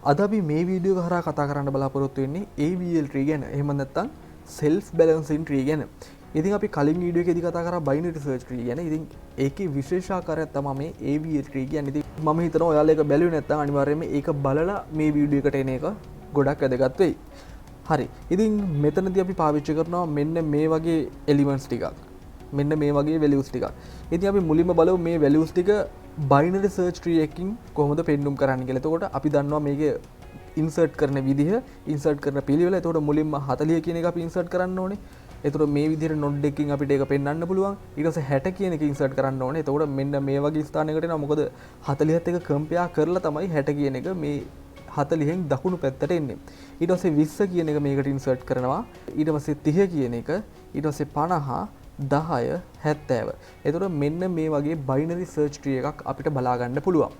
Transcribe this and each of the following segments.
අද අපි මේ වීඩියෝ එක හරහා කතා කරන්න බලාපොරොත්තු වෙන්නේ AVL tree ගැන. එහෙම නැත්නම් self balancing tree ගැන. ඉතින් අපි කලින් වීඩියෝ එකේදී කතා කරා binary search tree ගැන. ඉතින් ඒකේ විශේෂාකාරයක් තමයි මේ AVL tree කියන්නේ. ඉතින් මම හිතනවා ඔයාලා ඒක බැලුවේ නැත්නම් අනිවාර්යයෙන්ම ඒක බලලා මේ වීඩියෝ එකට එන එක ගොඩක් වැදගත් වෙයි. හරි. ඉතින් මෙතනදී අපි පාවිච්චි කරනවා මෙන්න මේ වගේ elements ටිකක්. මෙන්න මේ වගේ values ටිකක්. ඉතින් අපි මුලින්ම බලමු මේ values ටික binary search tree එකකින් කොහොමද පෙන්නුම් කරන්නේ කියලා. එතකොට අපි දන්නවා මේකේ insert කරන විදිහ, insert කරන පිළිවෙල. එතකොට මුලින්ම 40 කියන එක අපි insert කරන්න ඕනේ. එතකොට මේ විදිහට node එකකින් අපිට ඒක පෙන්වන්න පුළුවන්. ඊට පස්සේ 60 කියන එක insert කරන්න ඕනේ. එතකොට මෙන්න මේ වගේ ස්ථානයකට එනවා. මොකද 40ත් එක compare කරලා තමයි 60 කියන එක මේ 40න් දකුණු පැත්තට එන්නේ. ඊට පස්සේ 20 කියන එක මේකට insert කරනවා. ඊට පස්සේ 30 කියන එක, ඊට පස්සේ 50, 10, 70. එතකොට මෙන්න මේ වගේ binary search tree එකක් අපිට බලා ගන්න පුළුවන්.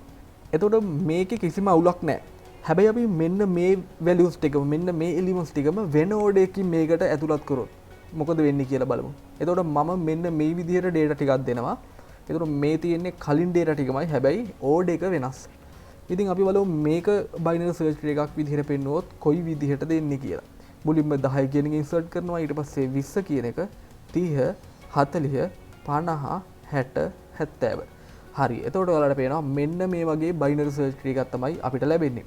එතකොට මේකේ කිසිම අවුලක් නැහැ. හැබැයි අපි මෙන්න මේ values ටිකම මෙන්න මේ elements ටිකම වෙන order එකකින් මේකට ඇතුළත් කරොත් මොකද වෙන්නේ කියලා බලමු. එතකොට මම මෙන්න මේ විදිහට data ටිකක් දෙනවා. එතකොට මේ තියෙන්නේ කලින් data ටිකමයි. හැබැයි order එක වෙනස්. ඉතින් අපි බලමු මේක binary search tree එකක් විදිහට පෙන්නුවොත් කොයි විදිහටද එන්නේ කියලා. මුලින්ම 10 කියන එක insert කරනවා. ඊට පස්සේ 20 කියන එක, 30, 40, 50, 60, 70. හරි. එතකොට ඔයාලට පේනවා මෙන්න මේ වගේ binary search tree එකක් තමයි අපිට ලැබෙන්නේ.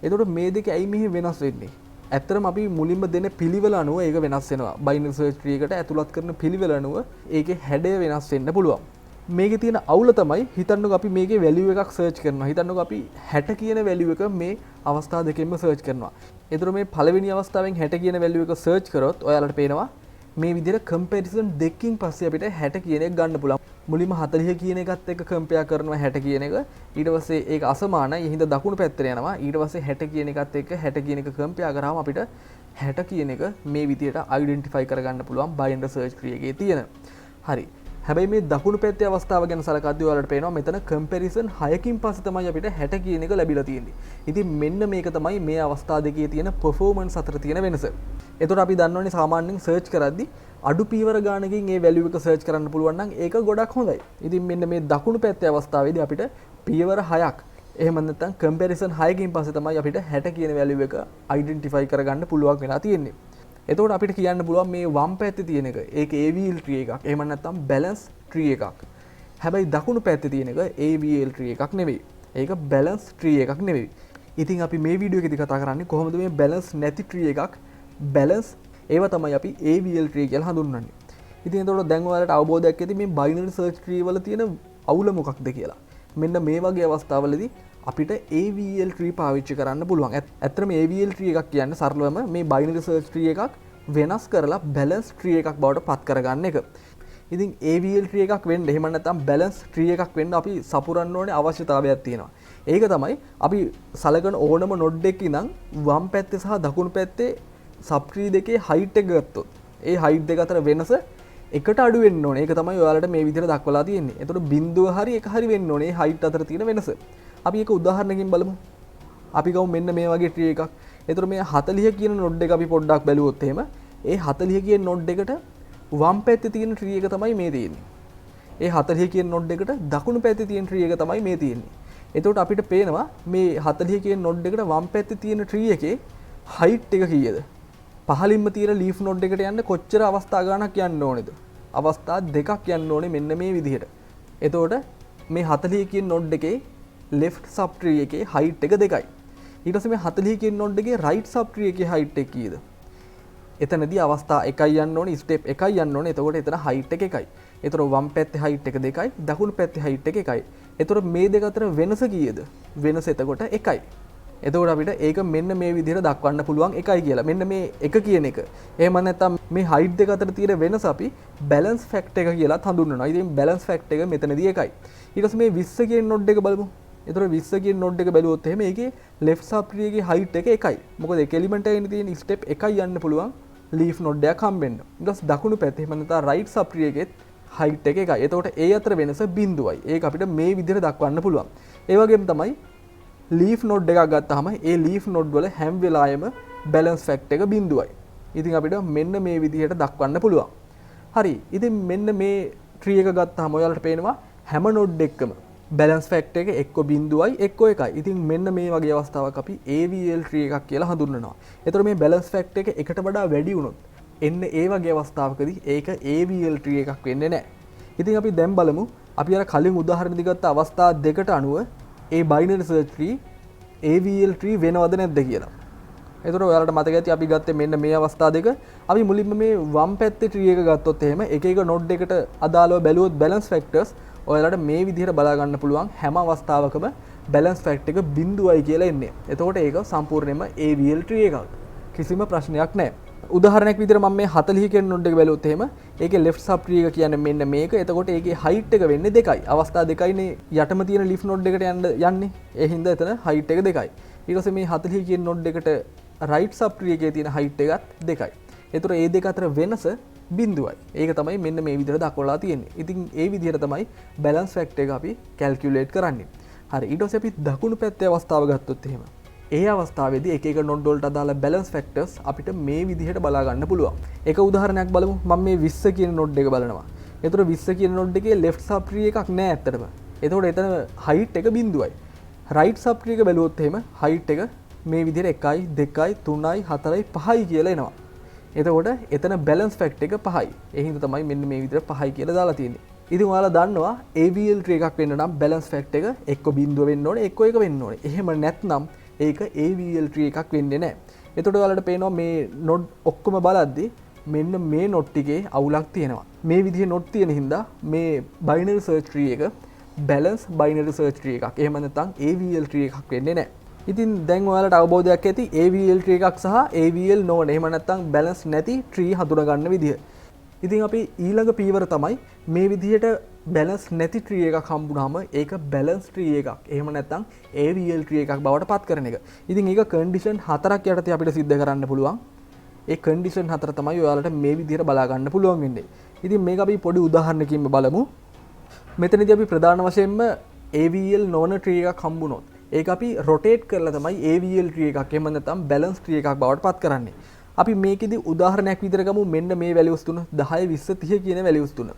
එතකොට මේ දෙක ඇයි මෙහි වෙනස් වෙන්නේ? ඇත්තටම අපි මුලින්ම දෙන පිළිවෙල අනුව ඒක වෙනස් වෙනවා. binary search tree එකට ඇතුළත් කරන පිළිවෙල අනුව ඒකේ හැඩය වෙනස් වෙන්න පුළුවන්. මේකේ තියෙන අවුල තමයි හිතන්නකෝ අපි මේකේ value එකක් search කරනවා. හිතන්නකෝ අපි 60 කියන value එක මේ අවස්ථා දෙකෙන්ම search කරනවා. එතකොට මේ පළවෙනි අවස්ථාවෙන් 60 කියන value එක search කරොත් ඔයාලට පේනවා මේ විදිහට comparison දෙකකින් පස්සේ අපිට 60 කියන එක ගන්න පුළුවන්. මුලින්ම 40 කියන එකත් එක්ක compare කරනවා 60 කියන එක. ඊට පස්සේ ඒක අසමානයි. ඒ හින්දා දකුණු පැත්තට යනවා. ඊට පස්සේ 60 කියන එකත් එක්ක 60 කියන එක compare කරාම අපිට 60 කියන එක මේ විදිහට identify කරගන්න පුළුවන් binary search tree එකේ තියෙන. හරි. හැබැයි මේ දකුණු පැත්තේ අවස්ථාව ගැන සලකද්දී ඔයාලට පේනවා මෙතන comparison 6කින් පස්සේ තමයි අපිට 60 කියන එක ලැබිලා තියෙන්නේ. ඉතින් මෙන්න මේක තමයි මේ අවස්ථා දෙකේ තියෙන performance අතර තියෙන වෙනස. එතකොට අපි දන්නවනේ සාමාන්‍යයෙන් search කරද්දී අඩු පීවර ගානකින් මේ value එක search කරන්න පුළුවන් නම් ඒක ගොඩක් හොඳයි. ඉතින් මෙන්න මේ දකුණු පැත්තේ අවස්ථාවේදී අපිට පීවර 6ක් එහෙම නැත්නම් comparison 6කින් පස්සේ තමයි අපිට 60 කියන value එක identify කරගන්න පුළුවන් වෙලා තියෙන්නේ. එතකොට අපිට කියන්න පුළුවන් මේ වම් පැත්තේ තියෙන එක ඒක AVL tree එකක්. එහෙම නැත්නම් balance tree එකක්. හැබැයි දකුණු පැත්තේ තියෙන එක AVL tree එකක් නෙවෙයි. ඒක balance tree එකක් නෙවෙයි. ඉතින් අපි මේ වීඩියෝ එකේදී කතා කරන්නේ කොහොමද මේ balance නැති tree එකක් balance ඒව තමයි අපි AVL tree කියලා හඳුන්වන්නේ. ඉතින් එතකොට දැන් ඔයාලට අවබෝධයක් ඇති මේ binary search tree වල තියෙන අවුල මොකක්ද කියලා. මෙන්න මේ වගේ අවස්ථාවලදී අපිට AVL tree පාවිච්චි කරන්න පුළුවන්. ඇත්තටම AVL tree එකක් කියන්නේ සරලවම මේ binary search tree එකක් වෙනස් කරලා balance tree එකක් බවට පත් කරගන්න එක. ඉතින් AVL tree එකක් වෙන්න එහෙම නැත්නම් balance tree එකක් වෙන්න අපි සපුරන්න ඕනේ අවශ්‍යතාවයක් තියෙනවා. ඒක තමයි අපි සලකන ඕනම node එකක ඉඳන් වම් පැත්තේ සහ දකුණු පැත්තේ sub tree දෙකේ height එක ගත්තොත් ඒ height දෙක අතර වෙනස එකට අඩු වෙන්න ඕනේ. ඒක තමයි ඔයාලට මේ විදිහට දක්වලා තියෙන්නේ. එතකොට බිඳුව හරි එක හරි වෙන්න ඕනේ. height අතර තියෙන වෙනස. අපි ඒක උදාහරණකින් බලමු. අපි ගමු මෙන්න මේ වගේ tree එකක්. එතකොට මේ 40 කියන node එක අපි පොඩ්ඩක් බැලුවොත් එහෙම ඒ 40 කියන node එකට වම් පැත්තේ තියෙන tree එක තමයි මේ තියෙන්නේ. ඒ 40 කියන node එකට දකුණු පැත්තේ තියෙන tree එක තමයි මේ තියෙන්නේ. එතකොට අපිට පේනවා මේ 40 කියන node එකට වම් පැත්තේ තියෙන tree එකේ height එක කීයද? පහලින්ම තියෙන leaf node එකට යන්න කොච්චර අවස්ථා ගානක් යන්න ඕනේද? අවස්ථා දෙකක් යන්න ඕනේ මෙන්න මේ විදිහට. එතකොට මේ 40 කියන node එකේ left subtree එකේ height එක 2යි. ඊට පස්සේ මේ 40 කියන node එකේ right subtree එකේ height එක කීයද? එතනදී අවස්ථා 1යි යන්න ඕනේ, step 1යි යන්න ඕනේ. එතකොට එතන height එක 1යි. එතකොට වම් පැත්තේ height එක 2යි, දකුණු පැත්තේ height එක 1යි. එතකොට මේ දෙක අතර වෙනස කීයද? වෙනස එතකොට 1යි. එතකොට අපිට ඒක මෙන්න මේ විදිහට දක්වන්න පුළුවන් 1යි කියලා. මෙන්න මේ 1 කියන එක. එහෙම නැත්නම් මේ height දෙක අතර තියෙන වෙනස අපි balance fact එක කියලා හඳුන්වනවා. ඉතින් balance fact එක මෙතනදී 1යි. ඊට පස්සේ මේ 20 කියන node එක බලමු. එතකොට 20 කියන node එක බැලුවොත් එහෙම ඒකේ left subtree එකේ height එක 1යි. මොකද එක element එකේ තියෙන step 1යි යන්න පුළුවන් leaf node එකක් හම්බෙන්න. ඊට පස්සේ දකුණු පැත්තේ එහෙම නැත්නම් right subtree එකේ height එක 1යි. එතකොට ඒ අතර වෙනස බිඳුවයි. ඒක අපිට මේ විදිහට දක්වන්න පුළුවන්. ඒ වගේම තමයි leaf node එකක් ගත්තාම ඒ leaf node වල හැම වෙලාවෙම balance fact එක බිඳුවයි. ඉතින් අපිට මෙන්න මේ විදිහට දක්වන්න පුළුවන්. හරි. ඉතින් මෙන්න මේ tree එක ගත්තාම ඔයාලට පේනවා හැම node එකකම බැලන්ස් ෆැක්ටර් එක එක්ක 0යි එක්ක 1යි. ඉතින් මෙන්න මේ වගේ අවස්ථාවක් අපි AVL tree එකක් කියලා හඳුන්වනවා. එතකොට මේ බැලන්ස් ෆැක්ටර් එක එකට වඩා වැඩි වුණොත් එන්න ඒ වගේ අවස්ථාවකදී ඒක AVL tree එකක් වෙන්නේ නැහැ. ඉතින් අපි දැන් බලමු අපි අර කලින් උදාහරණ දිගත්ත අවස්ථා දෙකට අනුව ඒ binary search tree AVL tree වෙනවද නැද්ද කියලා. එතකොට ඔයාලට මතක ඇති අපි ගත්තේ මෙන්න මේ අවස්ථා දෙක. අපි මුලින්ම මේ වම් පැත්තේ tree එක ගත්තොත් එහෙම එක එක node එකට අදාළව බැලුවොත් balance factors ඔයාලට මේ විදිහට බලා ගන්න පුළුවන් හැම අවස්ථාවකම balance factor එක 0යි කියලා එන්නේ. එතකොට ඒක සම්පූර්ණයෙන්ම AVL tree එකක්. කිසිම ප්‍රශ්නයක් නැහැ. උදාහරණයක් විදිහට මම මේ 40 කියන node එක බැලුවොත් එහෙම ඒකේ left sub tree එක කියන්නේ මෙන්න මේක. එතකොට ඒකේ height එක වෙන්නේ 2යි. අවස්ථා 2යිනේ යටම තියෙන leaf node එකට යන්නේ. ඒ හින්දා එතන height එක 2යි. ඊට පස්සේ මේ 40 කියන node එකට right sub tree එකේ තියෙන height එකත් 2යි. ඒතර ඒ දෙක අතර වෙනස 0යි. ඒක තමයි මෙන්න මේ විදිහට දක්වලා තියෙන්නේ. ඉතින් ඒ විදිහට තමයි balance factor එක අපි calculate කරන්නේ. හරි. ඊට පස්සේ අපි දකුණු පැත්තේ අවස්ථාව ගත්තොත් එහෙම. ඒ අවස්ථාවේදී එක එක node වලට අදාළ balance factors අපිට මේ විදිහට බලා ගන්න පුළුවන්. එක උදාහරණයක් බලමු. මම මේ 20 කියන node එක බලනවා. ඒතර 20 කියන node එකේ left sub tree එකක් නැහැ ඇත්තටම. ඒතකොට එතන height එක 0යි. right sub tree එක බැලුවොත් එහෙම height එක මේ විදිහට 1යි 2යි 3යි 4යි 5යි කියලා එනවා. එතකොට එතන balance factor එක 5යි. ඒ හින්දා තමයි මෙන්න මේ විදිහට 5යි කියලා දාලා තියෙන්නේ. ඉතින් ඔයාලා දන්නවා AVL tree එකක් වෙන්න නම් balance factor එක එක්ක 0 වෙන්න ඕනේ එක්ක 1 වෙන්න ඕනේ. එහෙම නැත්නම් ඒක AVL tree එකක් වෙන්නේ නැහැ. එතකොට ඔයාලට පේනවා මේ node ඔක්කොම බලද්දි මෙන්න මේ node ටිකේ අවුලක් තියෙනවා. මේ විදිහේ node තියෙන හින්දා මේ binary search tree එක balance binary search tree එකක්. එහෙම නැත්නම් AVL tree එකක් වෙන්නේ නැහැ. ඉතින් දැන් ඔයාලට අවබෝධයක් ඇති AVL tree එකක් සහ AVL නොවන එහෙම නැත්නම් balance නැති tree හඳුනා ගන්න විදිහ. ඉතින් අපි ඊළඟ පීවර තමයි මේ විදිහට balance නැති tree එකක් හම්බුනහම ඒක balance tree එකක්. එහෙම නැත්නම් AVL tree එකක් බවට පත් කරන එක. ඉතින් ඒක condition 4ක් යටතේ අපිට सिद्ध කරන්න පුළුවන්. ඒ condition 4 තමයි ඔයාලට මේ විදිහට බලා ගන්න පුළුවන් වෙන්නේ. ඉතින් මේක අපි පොඩි උදාහරණකින් බලමු. මෙතනදී අපි ප්‍රධාන වශයෙන්ම AVL නොවන tree එකක් හම්බුනොත් ඒක අපි rotate කරලා තමයි AVL tree එකක් එහෙම නැත්නම් balance tree එකක් බවට පත් කරන්නේ. අපි මේකෙදි උදාහරණයක් විදිහට ගමු මෙන්න මේ values තුන 10 20 30 කියන values තුන.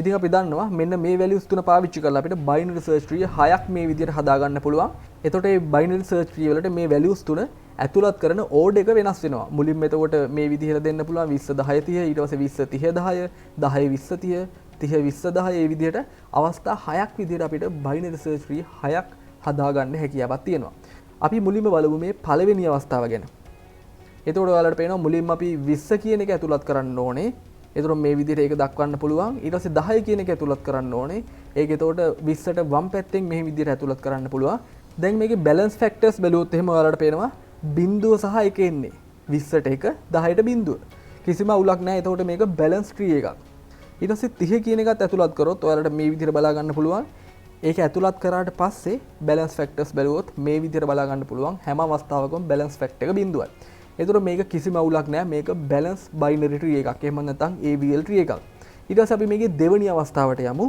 ඉතින් අපි දන්නවා මෙන්න මේ values තුන පාවිච්චි කරලා අපිට binary search tree 6ක් මේ විදිහට හදා ගන්න පුළුවන්. එතකොට මේ binary search tree වලට මේ values තුන ඇතුළත් කරන order එක වෙනස් වෙනවා. මුලින්ම එතකොට මේ විදිහට දෙන්න පුළුවන් 20 10 30 ඊට පස්සේ 20 30 10 10 20 30 30 20 10 මේ විදිහට අවස්ථා 6ක් විදිහට අපිට binary search tree 6ක් හදාගන්න හැකියාවක් තියෙනවා. අපි මුලින්ම බලමු මේ පළවෙනි අවස්ථාව ගැන. එතකොට ඔයාලට පේනවා මුලින්ම අපි 20 කියන එක ඇතුළත් කරන්න ඕනේ. එතකොට මේ විදිහට ඒක දක්වන්න පුළුවන්. ඊට පස්සේ 10 කියන එක ඇතුළත් කරන්න ඕනේ. ඒක එතකොට 20ට වම් පැත්තෙන් මේ විදිහට ඇතුළත් කරන්න පුළුවන්. දැන් මේකේ balance factors බැලුවොත් එහෙම ඔයාලට පේනවා බිංදුව සහ එක එන්නේ. 20ට 1 10ට බිංදුව. කිසිම අවුලක් නැහැ. එතකොට මේක balance tree එකක්. ඊට පස්සේ 30 කියන එකත් ඇතුළත් කරොත් ඔයාලට මේ විදිහට බලා ගන්න පුළුවන්. ඒක ඇතුළත් කරාට පස්සේ balance factors බැලුවොත් මේ විදිහට බලා ගන්න පුළුවන් හැම අවස්ථාවකම balance factor එක බිංදුවයි. එතකොට මේක කිසිම අවුලක් නැහැ. මේක balance binary tree එකක්. එහෙම නැත්නම් AVL tree එකක්. ඊට පස්සේ අපි මේකේ දෙවෙනි අවස්ථාවට යමු.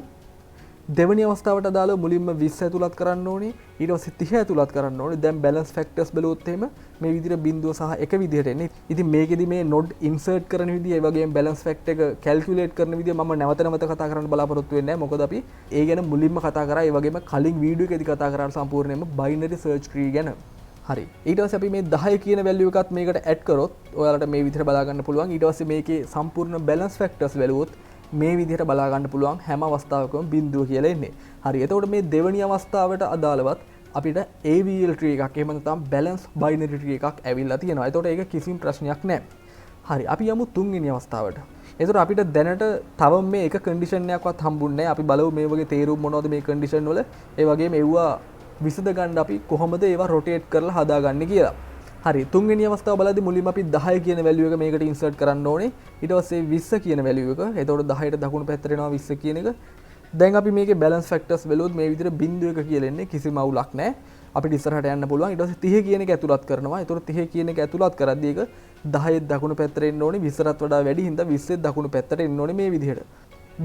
දෙවෙනි අවස්ථාවට අදාළව මුලින්ම 20 ඇතුළත් කරන්න ඕනේ. ඊට පස්සේ 30 ඇතුළත් කරන්න ඕනේ. දැන් balance factors බැලුවොත් එහෙම මේ විදිහට බිංදුව සහ එක විදිහට එන්නේ. ඉතින් මේකෙදි මේ node insert කරන විදිය, ඒ වගේම balance factor එක calculate කරන විදිය මම නැවත නැවත කතා කරන්න බලාපොරොත්තු වෙන්නේ නැහැ. මොකද අපි ඒ ගැන මුලින්ම කතා කරා. ඒ වගේම කලින් වීඩියෝ එකේදී කතා කරා සම්පූර්ණයෙන්ම binary search tree ගැන. හරි. ඊට පස්සේ අපි මේ 10 කියන value එකත් මේකට add කරොත් ඔයාලට මේ විදිහට බලා ගන්න පුළුවන්. ඊට පස්සේ මේකේ සම්පූර්ණ balance factors බැලුවොත් මේ විදිහට බලා ගන්න පුළුවන් හැම අවස්ථාවකම බිංදුව කියලා එන්නේ. හරි. එතකොට මේ දෙවෙනි අවස්ථාවට අදාළවත් අපිට AVL tree එකක් එහෙම නැත්නම් balance binary tree එකක් ඇවිල්ලා තියෙනවා. එතකොට ඒක කිසිම ප්‍රශ්නයක් නැහැ. හරි. අපි යමු තුන්වෙනි අවස්ථාවට. එතකොට අපිට දැනට තවම මේ එක condition එකක්වත් හම්බුන්නේ නැහැ. අපි බලමු මේ වගේ තේරුම් මොනවද මේ condition වල. ඒ වගේම ඒවා විසඳ ගන්න අපි කොහොමද ඒවා rotate කරලා හදාගන්නේ කියලා. හරි. තුන්වෙනි අවස්ථාව බලද්දී මුලින්ම අපි 10 කියන value එක මේකට insert කරන්න ඕනේ. ඊට පස්සේ 20 කියන value එක. එතකොට 10ට දකුණු පැත්තට එනවා 20 කියන එක. දැන් අපි මේකේ balance factors බැලුවොත් මේ විදිහට බිංදුව එක කියලා එන්නේ. කිසිම අවුලක් නැහැ. අපිට ඉස්සරහට යන්න පුළුවන්. ඊට පස්සේ 30 කියන එක ඇතුළත් කරනවා. එතකොට 30 කියන එක ඇතුළත් කරද්දී ඒක 10 දකුණු පැත්තට එන්න ඕනේ. 20ට වඩා වැඩි හින්දා 20 දකුණු පැත්තට එන්න ඕනේ මේ විදිහට.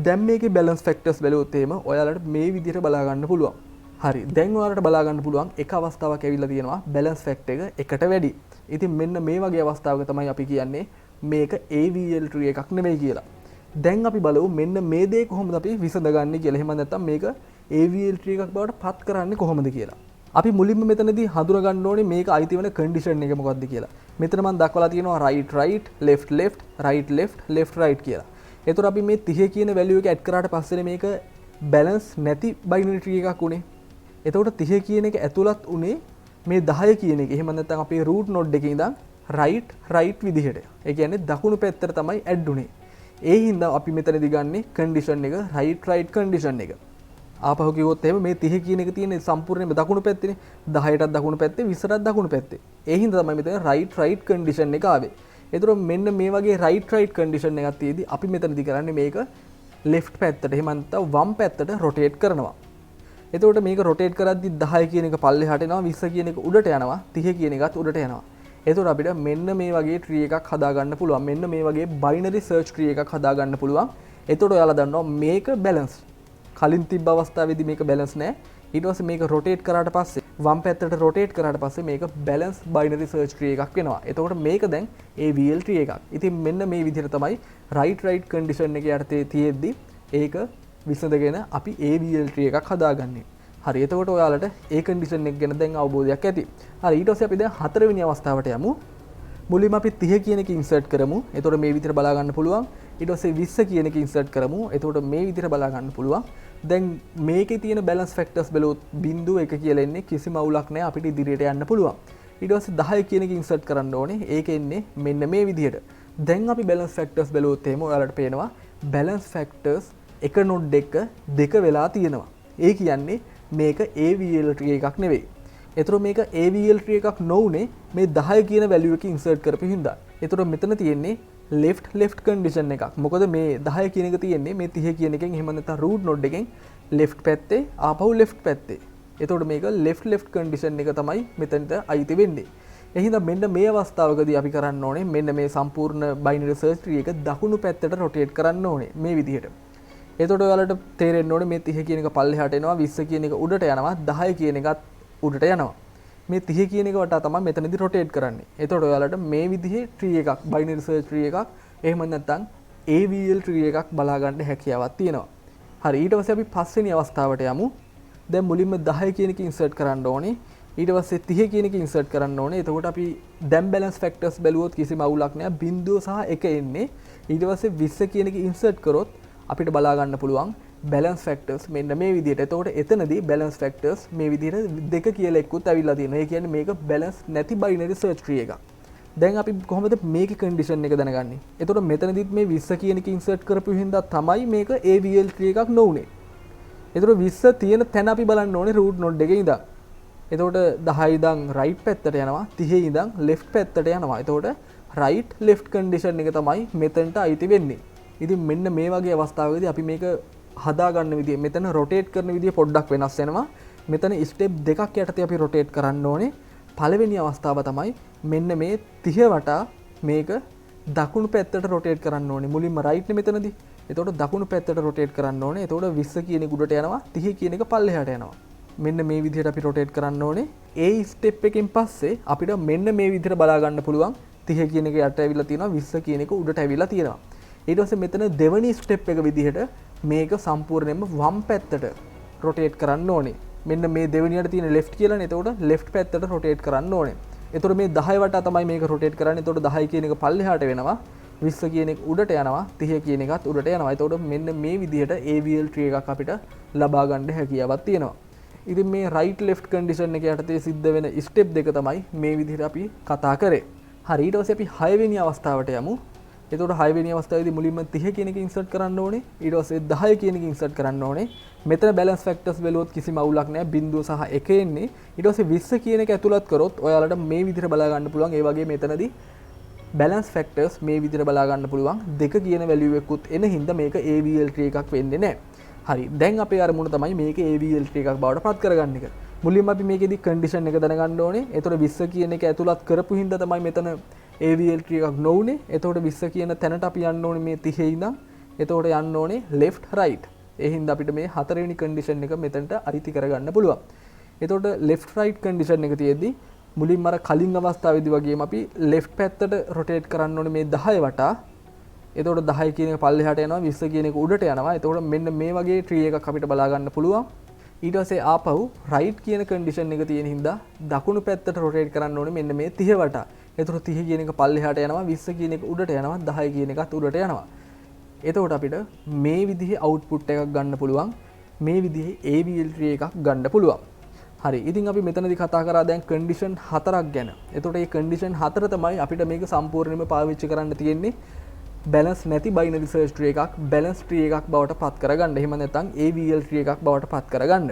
දැන් මේකේ balance factors බැලුවොත් එහෙම ඔයාලට මේ විදිහට බලා ගන්න පුළුවන්. හරි. දැන් ඔයාලට බලා ගන්න පුළුවන් එක අවස්ථාවක් ඇවිල්ලා තියෙනවා balance factor එක එකට වැඩි. ඉතින් මෙන්න මේ වගේ අවස්ථාවක තමයි අපි කියන්නේ මේක AVL tree එකක් නෙමෙයි කියලා. දැන් අපි බලමු මෙන්න මේ දේ කොහොමද අපි විසඳගන්නේ කියලා. එහෙම නැත්නම් මේක AVL tree එකක් බවට පත් කරන්නේ කොහොමද කියලා. අපි මුලින්ම මෙතනදී හඳුනා ගන්න ඕනේ මේක අයිති වෙන කන්ඩිෂන් එක මොකක්ද කියලා. මෙතන මම දක්වලා තියෙනවා right right left left right left left right කියලා. එතකොට අපි මේ 30 කියන value එක add කරාට පස්සේ මේක balance නැති binary tree එකක් උනේ. එතකොට 30 කියන එක ඇතුළත් උනේ මේ 10 කියන එක. එහෙම නැත්නම් අපේ root node එකේ ඉඳන් right right විදිහට. ඒ කියන්නේ දකුණු පැත්තට තමයි add උනේ. ඒ හින්දා අපි මෙතනදී ගන්නේ condition එක right right condition එක. ආපහු කිව්වොත් එහෙම මේ 30 කියන එක තියෙන්නේ සම්පූර්ණයෙන්ම දකුණු පැත්තේනේ. 10ටත් දකුණු පැත්තේ 20ටත් දකුණු පැත්තේ. ඒ හින්දා තමයි මෙතන right right condition එක ආවේ. ඒතර මෙන්න මේ වගේ right right condition එකක් තියෙදි අපි මෙතනදී කරන්නේ මේක left පැත්තට එහෙම නැත්නම් වම් පැත්තට rotate කරනවා. එතකොට මේක rotate කරද්දි 10 කියන එක පල්ලෙහාට එනවා 20 කියන එක උඩට යනවා 30 කියන එකත් උඩට යනවා. එතකොට අපිට මෙන්න මේ වගේ tree එකක් හදා ගන්න පුළුවන්. මෙන්න මේ වගේ binary search tree එකක් හදා ගන්න පුළුවන්. එතකොට ඔයාලා දන්නවා මේක balance. කලින් තිබ්බ අවස්ථාවේදී මේක balance නෑ. ඊට පස්සේ මේක rotate කරාට පස්සේ වම් පැත්තට rotate කරාට පස්සේ මේක balance binary search tree එකක් වෙනවා. එතකොට මේක දැන් AVL tree එකක්. ඉතින් මෙන්න මේ විදිහට තමයි right right condition එක යටතේ තියෙද්දි ඒක විසඳගෙන අපි AVL tree එකක් හදාගන්නේ. හරි එතකොට ඔයාලට ඒ condition එක ගැන දැන් අවබෝධයක් ඇති. හරි ඊට පස්සේ අපි දැන් හතරවෙනි අවස්ථාවට යමු. මුලින්ම අපි 30 කියන එක insert කරමු. එතකොට මේ විදිහට බලා ගන්න පුළුවන්. ඊට පස්සේ 20 කියන එක insert කරමු. එතකොට මේ විදිහට බලා ගන්න පුළුවන්. දැන් මේකේ තියෙන balance factors බැලුවොත් 0.1 කියලා එන්නේ කිසිම අවුලක් නැහැ අපිට ඉදිරියට යන්න පුළුවන්. ඊට පස්සේ 10 කියන එක insert කරන්න ඕනේ. ඒක එන්නේ මෙන්න මේ විදිහට. දැන් අපි balance factors බැලුවොත් එහෙම ඔයාලට පේනවා balance factors එක node එක දෙක වෙලා තියෙනවා. ඒ කියන්නේ මේක AVL tree එකක් නෙවෙයි. එතකොට මේක AVL tree එකක් නොඋනේ මේ 10 කියන value එක insert කරපු හින්දා. එතකොට මෙතන තියෙන්නේ left left condition එකක්. මොකද මේ 10 කියන එක තියෙන්නේ මේ 30 කියන එකෙන් එහෙම නැත්නම් root node එකෙන් left පැත්තේ ආපහු left පැත්තේ. එතකොට මේක left left condition එක තමයි මෙතනට අයිති වෙන්නේ. එහෙනම් මෙන්න මේ අවස්ථාවකදී අපි කරන්න ඕනේ මෙන්න මේ සම්පූර්ණ binary search tree එක දකුණු පැත්තට rotate කරන්න ඕනේ මේ විදිහට. එතකොට ඔයාලට තේරෙන්න ඕනේ මේ 30 කියන එක පල්ලෙහාට එනවා 20 කියන එක උඩට යනවා 10 කියන එකත් උඩට යනවා. මේ 30 කියන එක වටා තමයි මෙතනදී rotate කරන්නේ. එතකොට ඔයාලට මේ විදිහේ tree එකක් binary search tree එකක් එහෙම නැත්නම් AVL tree එකක් බලා ගන්න හැකියාවක් තියෙනවා. හරි ඊට පස්සේ අපි පස්වෙනි අවස්ථාවට යමු. දැන් මුලින්ම 10 කියන එක insert කරන්න ඕනේ. ඊට පස්සේ 30 කියන එක insert කරන්න ඕනේ. එතකොට අපි දැන් balance factors බැලුවොත් කිසිම අවුලක් නැහැ. බිංදුව සහ එක එන්නේ. ඊට පස්සේ 20 කියන එක insert කරොත් අපිට බලා ගන්න පුළුවන් balance factors මෙන්න මේ විදිහට. එතකොට එතනදී balance factors මේ විදිහට දෙක කියලා එක්කුත් ඇවිල්ලා තියෙනවා. ඒ කියන්නේ මේක balance නැති binary search tree එකක්. දැන් අපි කොහොමද මේකේ condition එක දැනගන්නේ? එතකොට මෙතනදිත් මේ 20 කියන එක insert කරපු හින්දා තමයි මේක AVL tree එකක් නොඋනේ. එතකොට 20 තියෙන තැන අපි බලන්න ඕනේ root node එකේ ඉඳන්. එතකොට 10 ඉඳන් right පැත්තට යනවා 30 ඉඳන් left පැත්තට යනවා. එතකොට right left condition එක තමයි මෙතනට අයිති වෙන්නේ. ඉතින් මෙන්න මේ වගේ අවස්ථාවකදී අපි මේක හදා ගන්න විදිය මෙතන rotate කරන විදිය පොඩ්ඩක් වෙනස් වෙනවා. මෙතන step දෙකක් යටතේ අපි rotate කරන්න ඕනේ. පළවෙනි අවස්ථාව තමයි මෙන්න මේ 30 වටා මේක දකුණු පැත්තට rotate කරන්න ඕනේ. මුලින්ම right නේ මෙතනදී. එතකොට දකුණු පැත්තට rotate කරන්න ඕනේ. එතකොට 20 කියන එක උඩට යනවා 30 කියන එක පල්ලෙහාට යනවා. මෙන්න මේ විදිහට අපි rotate කරන්න ඕනේ. ඒ step එකෙන් පස්සේ අපිට මෙන්න මේ විදිහට බලා ගන්න පුළුවන් 30 කියන එක යට ඇවිල්ලා තියෙනවා 20 කියන එක උඩට ඇවිල්ලා තියෙනවා. ඊට පස්සේ මෙතන දෙවෙනි ස්ටෙප් එක විදිහට මේක සම්පූර්ණයෙන්ම වම් පැත්තට rotate කරන්න ඕනේ. මෙන්න මේ දෙවෙනියට තියෙන left කියලානේ. එතකොට left පැත්තට rotate කරන්න ඕනේ. එතකොට මේ 10 වටා තමයි මේක rotate කරන්නේ. එතකොට 10 කියන එක පල්ලෙහාට වෙනවා. 20 කියන එක උඩට යනවා. 30 කියන එකත් උඩට යනවා. එතකොට මෙන්න මේ විදිහට AVL tree එකක් අපිට ලබා ගන්න හැකියාවක් තියෙනවා. ඉතින් මේ right left condition එක යටතේ සිද්ධ වෙන step දෙක තමයි මේ විදිහට අපි කතා කරේ. හරි ඊට පස්සේ අපි 6 වෙනි අවස්ථාවට යමු. එතකොට 6 වෙනි අවස්ථාවේදී මුලින්ම 30 කියන එක insert කරන්න ඕනේ. ඊට පස්සේ 10 කියන එක insert කරන්න ඕනේ. මෙතන balance factors බැලුවොත් කිසිම අවුලක් නැහැ. බිංදුව සහ 1 එන්නේ. ඊට පස්සේ 20 කියන එක ඇතුළත් කරොත් ඔයාලට මේ විදිහට බලා ගන්න පුළුවන්. ඒ වගේ මෙතනදී balance factors මේ විදිහට බලා ගන්න පුළුවන්. 2 කියන value එකකුත් එන හින්දා මේක AVL tree එකක් වෙන්නේ නැහැ. හරි දැන් අපේ අරමුණ තමයි මේක AVL tree එකක් බවට පත් කරගන්න එක. මුලින්ම අපි මේකෙදි condition එක දැනගන්න ඕනේ. එතකොට 20 කියන එක ඇතුළත් කරපු හින්දා තමයි මෙතන AVL tree එකක් නොඋනේ. එතකොට 20 කියන තැනට අපි යන්න ඕනේ මේ 30 ඉඳන්. එතකොට යන්න ඕනේ left right. ඒ හින්දා අපිට මේ හතරවෙනි condition එක මෙතනට අයිති කරගන්න පුළුවන්. එතකොට left right condition එක තියෙද්දි මුලින්ම අර කලින් අවස්ථාවේදී වගේම අපි left පැත්තට rotate කරන්න ඕනේ මේ 10 වටා. එතකොට 10 කියන එක පල්ලෙහාට යනවා 20 කියන එක උඩට යනවා. එතකොට මෙන්න මේ වගේ tree එකක් අපිට බලා ගන්න පුළුවන්. ඊට පස්සේ ආපහු රයිට් කියන කන්ඩිෂන් එක තියෙන හින්දා දකුණු පැත්තට රොටේට් කරන්න ඕනේ මෙන්න මේ 30 වටා. එතකොට 30 කියන එක පල්ලෙහාට යනවා 20 කියන එක උඩට යනවා 10 කියන එකත් උඩට යනවා. එතකොට අපිට මේ විදිහේ අවුට්පුට් එකක් ගන්න පුළුවන්. මේ විදිහේ AVL tree එකක් ගන්න පුළුවන්. හරි. ඉතින් අපි මෙතනදී කතා කරා දැන් කන්ඩිෂන් 4ක් ගැන. එතකොට මේ කන්ඩිෂන් 4 තමයි අපිට මේක සම්පූර්ණයෙන්ම පාවිච්චි කරන්න තියෙන්නේ. බැලන්ස් නැති බයිනරි සර්ච් ට්‍රී එකක් බැලන්ස් ට්‍රී එකක් බවට පත් කරගන්න. එහෙම නැත්නම් AVL ට්‍රී එකක් බවට පත් කරගන්න.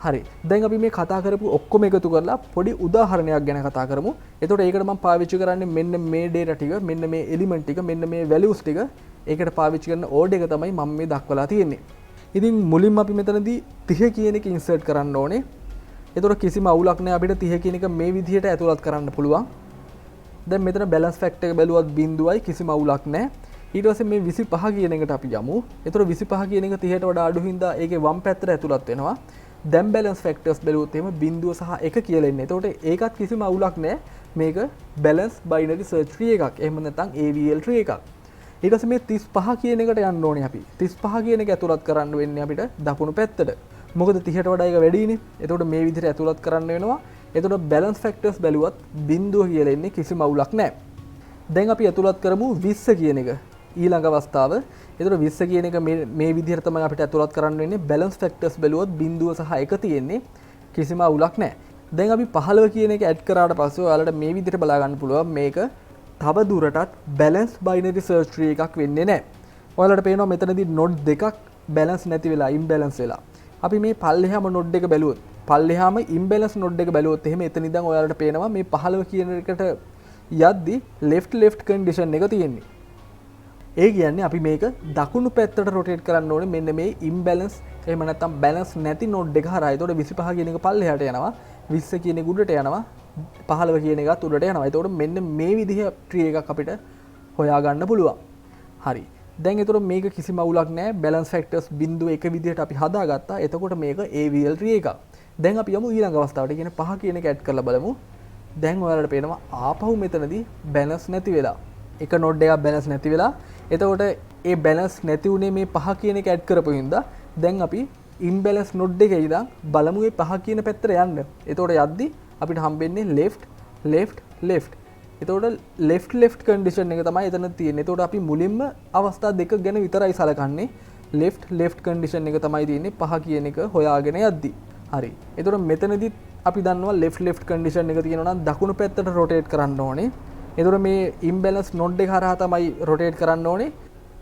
හරි. දැන් අපි මේ කතා කරපු ඔක්කොම එකතු කරලා පොඩි උදාහරණයක් ගැන කතා කරමු. එතකොට ඒකට මම පාවිච්චි කරන්නේ මෙන්න මේ data ටික, මෙන්න මේ element ටික, මෙන්න මේ values ටික. ඒකට පාවිච්චි කරන order එක තමයි මම මේ දක්වලා තියෙන්නේ. ඉතින් මුලින්ම අපි මෙතනදී 30 කියන එක insert කරන්න ඕනේ. එතකොට කිසිම අවුලක් නැහැ අපිට 30 කියන එක මේ විදිහට ඇතුළත් කරන්න පුළුවන්. දැන් මෙතන balance factor එක බැලුවත් බිඳුවයි කිසිම අවුලක් නැහැ. ඊට පස්සේ මේ 25 කියන එකට අපි යමු. එතකොට 25 කියන එක 30ට වඩා අඩු හින්දා ඒකේ වම් පැත්තට ඇතුළත් වෙනවා. දැන් balance factors බැලුවොත් එහෙම බිඳුව සහ 1 කියලා එන්නේ. එතකොට ඒකත් කිසිම අවුලක් නැහැ. මේක balance binary search tree එකක්. එහෙම නැත්නම් AVL tree එකක්. ඊට පස්සේ මේ 35 කියන එකට යන්න ඕනේ අපි. 35 කියන එක ඇතුළත් කරන්න වෙන්නේ අපිට දකුණු පැත්තට. මොකද 30ට වඩා එක වැඩිනේ. එතකොට මේ විදිහට ඇතුළත් කරන්න වෙනවා. එතකොට balance factors බැලුවත් බිඳුව කියලා එන්නේ කිසිම අවුලක් නැහැ. දැන් අපි ඇතුළත් කරමු 20 කියන එක. ඊළඟ අවස්ථාව. එතකොට 20 කියන එක මේ විදිහට තමයි අපිට ඇතුළත් කරන්න වෙන්නේ. balance factors බැලුවොත් බිඳුව සහ 1 තියෙන්නේ. කිසිම අවුලක් නැහැ. දැන් අපි 15 කියන එක ඇඩ් කරාට පස්සේ ඔයාලට මේ විදිහට බලා ගන්න පුළුවන් මේක තව දුරටත් balance binary search tree එකක් වෙන්නේ නැහැ. ඔයාලට පේනවා මෙතනදී node දෙකක් balance නැති වෙලා imbalance වෙලා. අපි මේ පල්ලෙහාම node එක බැලුවොත් පල්ලෙහාම imbalance node එක බැලුවොත් එහෙම එතන ඉඳන් ඔයාලට පේනවා මේ 15 කියන එකට යද්දි left condition එක තියෙන්නේ. ඒ කියන්නේ අපි මේක දකුණු පැත්තට rotate කරන්න ඕනේ මෙන්න මේ imbalance එහෙම නැත්නම් balance නැති node එක හරහා. ඒතකොට 25 කියන එක පල්ලෙහාට යනවා 20 කියන එක උඩට යනවා 15 කියන එකත් උඩට යනවා. ඒතකොට මෙන්න මේ විදිහ tree එකක් අපිට හොයාගන්න පුළුවන්. හරි. දැන් එතකොට මේක කිසිම අවුලක් නැහැ. balance factors බිඳුව එක විදිහට අපි හදාගත්තා. එතකොට මේක AVL tree එකක්. දැන් අපි යමු ඊළඟ අවස්ථාවට. කියන්නේ 5 කියන එක ඇඩ් කරලා බලමු. දැන් ඔයාලට පේනවා ආපහු මෙතනදී balance නැති වෙලා. එක node එකක් balance නැති වෙලා. එතකොට ඒ balance නැති උනේ මේ 5 කියන එක ඇඩ් කරපු හින්දා දැන් අපි imbalance node එකේ ඉඳන් බලමු මේ 5 කියන පැත්තට යන්න. එතකොට යද්දි අපිට හම්බෙන්නේ left. එතකොට left condition එක තමයි එතන තියෙන්නේ. එතකොට අපි මුලින්ම අවස්ථා දෙක ගැන විතරයි සලකන්නේ. left condition එක තමයි තියෙන්නේ 5 කියන එක හොයාගෙන යද්දි. හරි. එතකොට මෙතනදී අපි දන්නවා left condition එක තියෙනවා නම් දකුණු පැත්තට rotate කරන්න ඕනේ. එතකොට මේ imbalance node එක හරහා තමයි rotate කරන්න ඕනේ.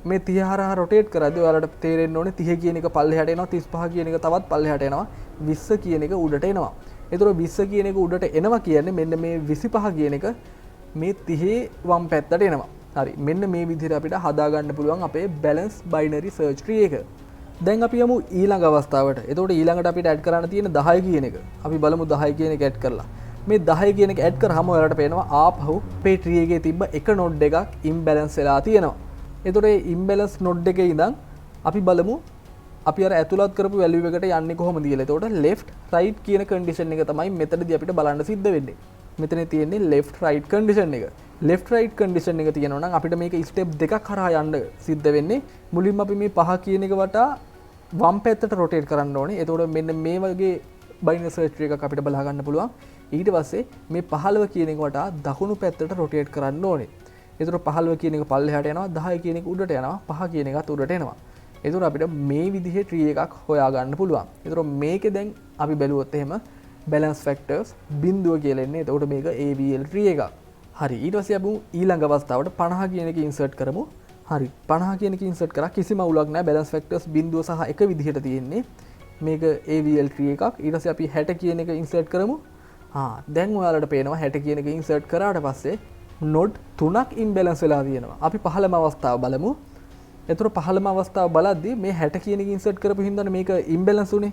මේ 30 හරහා rotate කරද්දී ඔයාලට තේරෙන්න ඕනේ 30 කියන එක පල්ලෙහාට එනවා 35 කියන එක තවත් පල්ලෙහාට එනවා 20 කියන එක උඩට එනවා. එතකොට 20 කියන එක උඩට එනවා කියන්නේ මෙන්න මේ 25 කියන එක මේ 30 වම් පැත්තට එනවා. හරි. මෙන්න මේ විදිහට අපිට හදා ගන්න පුළුවන් අපේ balance binary search tree එක. දැන් අපි යමු ඊළඟ අවස්ථාවට. එතකොට ඊළඟට අපිට ඇඩ් කරන්න තියෙන 10 කියන එක. අපි බලමු 10 කියන එක ඇඩ් කරලා. මේ 10 කියන එක ඇඩ් කරාම ඔයාලට පේනවා ආපහු අපේ tree එකේ තිබ්බ එක node එකක් imbalance වෙලා තියෙනවා. එතකොට මේ imbalance node එකේ ඉඳන් අපි බලමු අපි අර ඇතුළත් කරපු value එකට යන්නේ කොහොමද කියලා. එතකොට left right කියන condition එක තමයි මෙතනදී අපිට බලන්න සිද්ධ වෙන්නේ. මෙතන තියෙන්නේ left right condition එක. left right condition එක තියෙනවා නම් අපිට මේක step දෙකක් හරහා යන්න සිද්ධ වෙන්නේ. මුලින්ම අපි මේ 5 කියන එක වටා වම් පැත්තට rotate කරන්න ඕනේ. එතකොට මෙන්න මේ වගේ binary search tree එකක් අපිට බලා ගන්න පුළුවන්. ඊට පස්සේ මේ 15 කියන එක වටා දකුණු පැත්තට rotate කරන්න ඕනේ. එතකොට 15 කියන එක පල්ලෙහාට යනවා 10 කියන එක උඩට යනවා 5 කියන එකත් උඩට එනවා. එතකොට අපිට මේ විදිහේ tree එකක් හොයාගන්න පුළුවන්. එතකොට මේකේ දැන් අපි බැලුවොත් එහෙම balance factors බිඳුව කියලා එන්නේ. එතකොට මේක AVL tree එකක්. හරි. ඊට පස්සේ අපි ඊළඟ අවස්ථාවට 50 කියන එක insert කරමු. හරි. 50 කියන එක insert කරා කිසිම අවුලක් නැහැ. balance factors බිඳුව සහ එක විදිහට තියෙන්නේ. මේක AVL tree එකක්. ඊට පස්සේ අපි 60 කියන එක insert කරමු. දැන් ඔයාලට පේනවා 60 කියන එක insert කරාට පස්සේ node 3ක් imbalance වෙලා තියෙනවා. අපි 15ම අවස්ථාව බලමු. එතකොට 15ම අවස්ථාව බලද්දී මේ 60 කියන එක insert කරපු හින්දානේ මේක imbalance උනේ.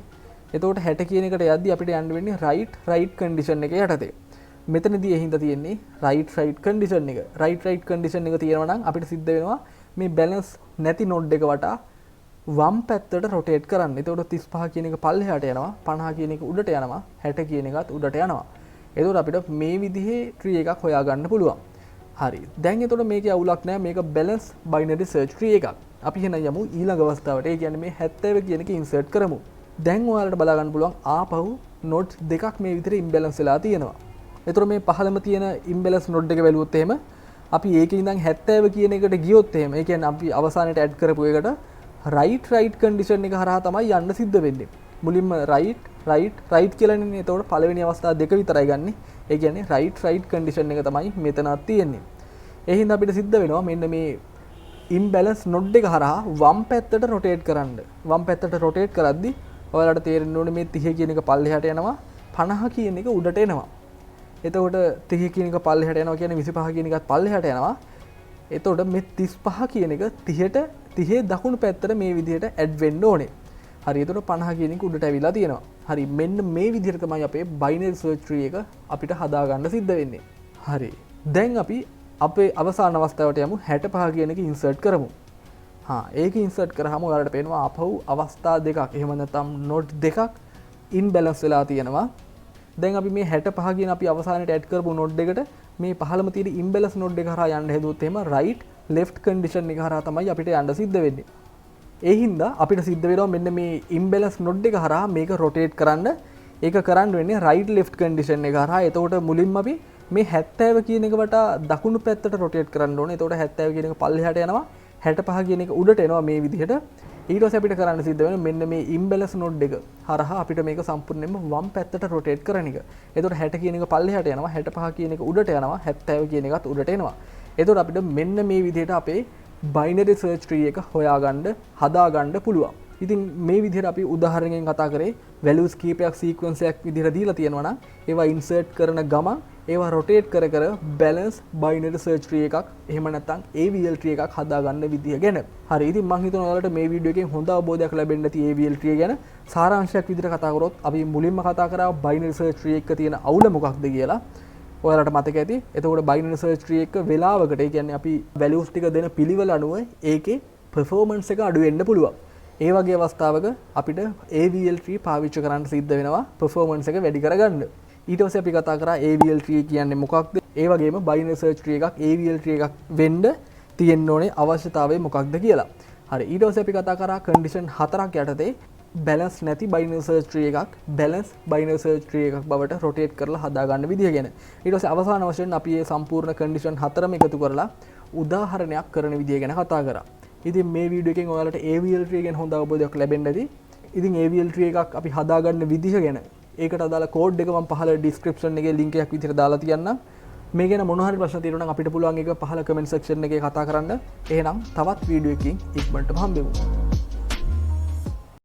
එතකොට 60 කියන එකට යද්දී අපිට යන්න වෙන්නේ right condition එක යටතේ. මෙතනදී එහින්ද තියෙන්නේ right condition එක. right condition එක තියෙනවා නම් අපිට සිද්ධ වෙනවා මේ balance නැති node එක වටා වම් පැත්තට rotate කරන්න. එතකොට 35 කියන එක පල්ලෙහාට යනවා 50 කියන එක උඩට යනවා 60 කියන එකත් උඩට යනවා. එතකොට අපිට මේ විදිහේ tree එකක් හොයාගන්න පුළුවන්. හරි. දැන් එතකොට මේකේ අවුලක් නැහැ. මේක balance binary search tree එකක්. අපි එහෙනම් යමු ඊළඟ අවස්ථාවට. ඒ කියන්නේ මේ 70 කියන එක insert කරමු. දැන් ඔයාලට බලා ගන්න පුළුවන් ආපහු නෝඩ්ස් දෙකක් මේ විදිහට ඉම්බැලන්ස් වෙලා තියෙනවා. ඒතර මේ පහළම තියෙන ඉම්බැලන්ස් නෝඩ් එක බැලුවොත් එහෙම අපි ඒකේ ඉඳන් 70 කියන එකට ගියොත් එහෙම ඒ කියන්නේ අපි අවසානයේට ඇඩ් කරපු එකට රයිට් කන්ඩිෂන් එක හරහා තමයි යන්න සිද්ධ වෙන්නේ. මුලින්ම රයිට් කියලානේ. එතකොට පළවෙනි අවස්ථාව දෙක විතරයි ගන්නෙ. ඒ කියන්නේ රයිට් කන්ඩිෂන් එක තමයි මෙතනත් තියෙන්නේ. ඒ හින්දා අපිට සිද්ධ වෙනවා මෙන්න මේ ඉම්බැලන්ස් නොඩ් එක හරහා වම් පැත්තට රොටේට් කරන්න. වම් පැත්තට රොටේට් කරද්දි ඔයාලට තේරෙන්න ඕනේ මේ 30 කියන එක පල්ලෙහාට යනවා 50 කියන එක උඩට එනවා. එතකොට 30 කියන එක පල්ලෙහාට යනවා කියන්නේ 25 කියන එකත් පල්ලෙහාට යනවා. එතකොට මේ 35 කියන එක 30 දකුණු පැත්තට මේ විදිහට ඇඩ් වෙන්න ඕනේ. හරි. එතකොට 50 කියන එක උඩට ඇවිල්ලා තියෙනවා. හරි. මෙන්න මේ විදිහට තමයි අපේ බයිනරි සර්ච් ට්‍රී එක අපිට හදා ගන්න සිද්ධ වෙන්නේ. හරි. දැන් අපි අපේ අවසාන අවස්ථාවට යමු 65 කියන එක ඉන්සර්ට් කරමු. ඒක ඉන්සර්ට් කරාම ඔයාලට පේනවා ආපහු අවස්ථා දෙකක් එහෙම නැත්නම් නෝඩ් දෙකක් ඉන්බැලන්ස් වෙලා තියෙනවා. දැන් අපි මේ 65 කියන අපි අවසානයේ ඇඩ් කරපු නෝඩ් එකට මේ පහළම තියෙන ඉම්බැලන්ස් නෝඩ් එක හරහා යන්න හදුවොත් එහෙම රයිට් ලෙෆ්ට් කන්ඩිෂන් එක හරහා තමයි අපිට යන්න සිද්ධ වෙන්නේ. ඒ හින්දා අපිට සිද්ධ වෙනවා මෙන්න මේ ඉම්බැලන්ස් නෝඩ් එක හරහා මේක රොටේට් කරන්න. ඒක කරන්න වෙන්නේ රයිට් ලෙෆ්ට් කන්ඩිෂන් එක හරහා. එතකොට මුලින්ම අපි මේ 70 කියන එක වටා දකුණු පැත්තට රොටේට් කරන්න ඕනේ. එතකොට 70 කියන එක පල්ලෙහාට යනවා. 65 කියන එක උඩට එනවා මේ විදිහට. ඊට පස්සේ අපිට කරන්න සිද්ධ වෙන්නේ මෙන්න මේ ඉම්බැලන්ස් නෝඩ් එක හරහා අපිට මේක සම්පූර්ණයෙන්ම වම් පැත්තට රොටේට් කරන එක. එතකොට 60 කියන එක පල්ලෙහාට යනවා. 65 කියන එක උඩට යනවා. 70 කියන එකත් උඩට එනවා. එතකොට අපිට මෙන්න මේ විදිහට අපේ බයිනරි සර්ච් ට්‍රී එක හොයාගන්න හදාගන්න පුළුවන්. ඉතින් මේ විදිහට අපි උදාහරණයකින් කතා කරේ වැලියුස් කීපයක් සීක්වෙන්ස් එකක් විදිහට දීලා තියෙනවා නම් ඒවා ඉන්සර්ට් කරන ගමන් ඒවා රොටේට් කර කර බැලන්ස් බයිනරි සර්ච් ට්‍රී එකක් එහෙම නැත්නම් AVL ට්‍රී එකක් හදාගන්න විදිය ගැන. හරි. ඉතින් මම හිතනවා ඔයාලට මේ වීඩියෝ එකෙන් හොඳ අවබෝධයක් ලැබෙන්න ඇති AVL ට්‍රී ගැන. සාරාංශයක් විදිහට කතා කරොත් අපි මුලින්ම කතා කරා බයිනරි සර්ච් ට්‍රී එකක තියෙන අවුල මොකක්ද කියලා. ඔයාලට මතක ඇති. එතකොට බයිනරි සර්ච් ට්‍රී එක වෙලාවකට ඒ කියන්නේ අපි වැලියුස් ටික දෙන පිළිවෙල අනුව ඒකේ පර්ෆෝමන්ස් එක අඩු වෙන්න පුළුවන්. ඒ වගේ අවස්ථාවක අපිට AVL tree පාවිච්චි කරන්න සිද්ධ වෙනවා performance එක වැඩි කරගන්න. ඊට පස්සේ අපි කතා කරා AVL tree කියන්නේ මොකක්ද? ඒ වගේම binary search tree එකක් AVL tree එකක් වෙන්න තියෙන්න ඕනේ අවශ්‍යතාවය මොකක්ද කියලා. හරි. ඊට පස්සේ අපි කතා කරා condition 4ක් යටතේ balance නැති binary search tree එකක් balance binary search tree එකක් බවට rotate කරලා හදා ගන්න විදිය ගැන. ඊට පස්සේ අවසාන වශයෙන් අපි මේ සම්පූර්ණ condition 4ම එකතු කරලා උදාහරණයක් කරන විදිය ගැන කතා කරා. ඉතින් මේ වීඩියෝ එකෙන් ඔයාලට AVL tree ගැන හොඳ අවබෝධයක් ලැබෙන්න ඇති. ඉතින් AVL tree එකක් අපි හදාගන්න විදිහ ගැන ඒකට අදාළ කෝඩ් එක මම පහළ description එකේ link එකක් විදිහට දාලා තියන්නම්. මේ ගැන මොන හරි ප්‍රශ්න තියෙනවා නම් අපිට පුළුවන් ඒක පහළ comment section එකේ කතා කරන්න. එහෙනම් තවත් වීඩියෝ එකකින් ඉක්මනටම හම්බෙමු.